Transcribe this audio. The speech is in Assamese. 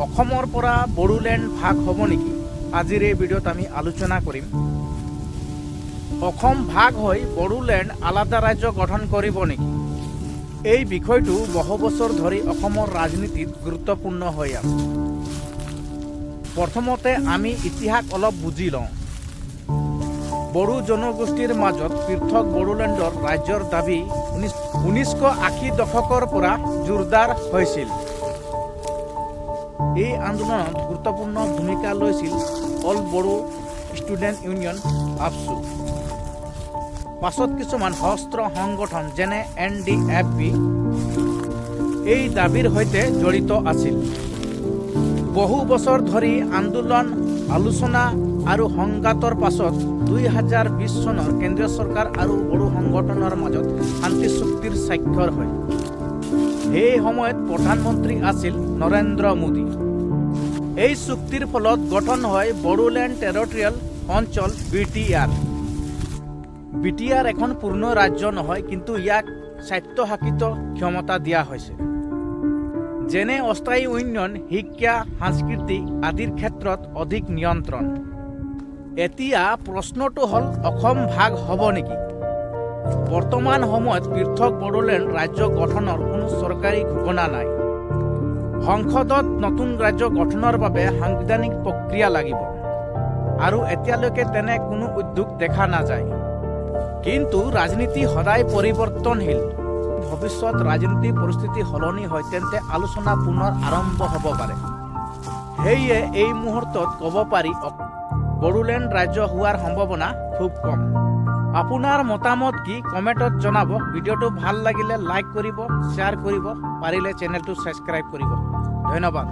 অসমৰ পৰা বড়োলেণ্ড ভাগ হ'ব নেকি? আজিৰ এই ভিডিঅ'ত আমি আলোচনা কৰিম। অসম ভাগ হৈ বড়োলেণ্ড আলাদা ৰাজ্য গঠন কৰিব নেকি? এই বিষয়টো বহু বছৰ ধৰি অসমৰ ৰাজনীতিত গুৰুত্বপূৰ্ণ হৈ আছে। প্ৰথমতে আমি ইতিহাস অলপ বুজি লওঁ। বড়ো জনগোষ্ঠীৰ মাজত পৃথক বড়োলেণ্ডৰ ৰাজ্যৰ দাবী 1980 দশকৰ পৰা জোৰদাৰ হৈছিল। এই আন্দোলনত গুৰুত্বপূৰ্ণ ভূমিকা লৈছিল all Bodo student union ABSU. পাছত কিছুমান সশস্ত্ৰ সংগঠন যেনে NDFB এই দাবীৰ সৈতে জড়িত আছিল। বহু বছৰ ধৰি আন্দোলন, আলোচনা আৰু সংঘাতৰ পাছত 2020 চনৰ কেন্দ্ৰীয় চৰকাৰ আৰু বড়ো সংগঠনৰ মাজত শান্তি চুক্তিৰ স্বাক্ষৰ হয়। সেই সময়ত প্ৰধানমন্ত্ৰী আছিল নৰেন্দ্ৰ মোদী। এই চুক্তিৰ ফলত গঠন হয় বড়োলেণ্ড টেৰিটৰিয়েল অঞ্চল BTR এখন পূৰ্ণ ৰাজ্য নহয়, কিন্তু ইয়াক স্বায়ত্তশাসিত ক্ষমতা দিয়া হৈছে, যেনে অস্থায়ী উন্নয়ন, শিক্ষা, সাংস্কৃতিক আদিৰ ক্ষেত্ৰত অধিক নিয়ন্ত্ৰণ। এতিয়া প্ৰশ্নটো হ'ল, অসম ভাগ হ'ব নেকি? বৰ্তমান সময়ত পৃথক বড়োলেণ্ড ৰাজ্য গঠনৰ কোনো চৰকাৰী ঘোষণা নাই। সংসদত নতুন ৰাজ্য গঠনৰ বাবে সাংবিধানিক প্ৰক্ৰিয়া লাগিব, আৰু এতিয়ালৈকে তেনে কোনো উদ্যোগ দেখা নাযায়। কিন্তু ৰাজনীতি সদায় পৰিৱৰ্তনশীল। ভৱিষ্যত ৰাজনীতি পৰিস্থিতি সলনি হয় তেন্তে আলোচনা পুনৰ আৰম্ভ হ'ব পাৰে। সেয়ে এই মুহূৰ্তত ক'ব পাৰি বড়োলেণ্ড ৰাজ্য হোৱাৰ সম্ভাৱনা খুব কম। আপোনাৰ মতামত কি কমেণ্টত জনাব। ভিডিঅ'টো ভাল লাগিলে লাইক কৰিব, শ্বেয়াৰ কৰিব, পাৰিলে চেনেলটো ছাবস্ক্ৰাইব কৰিব। ধন্যবাদ।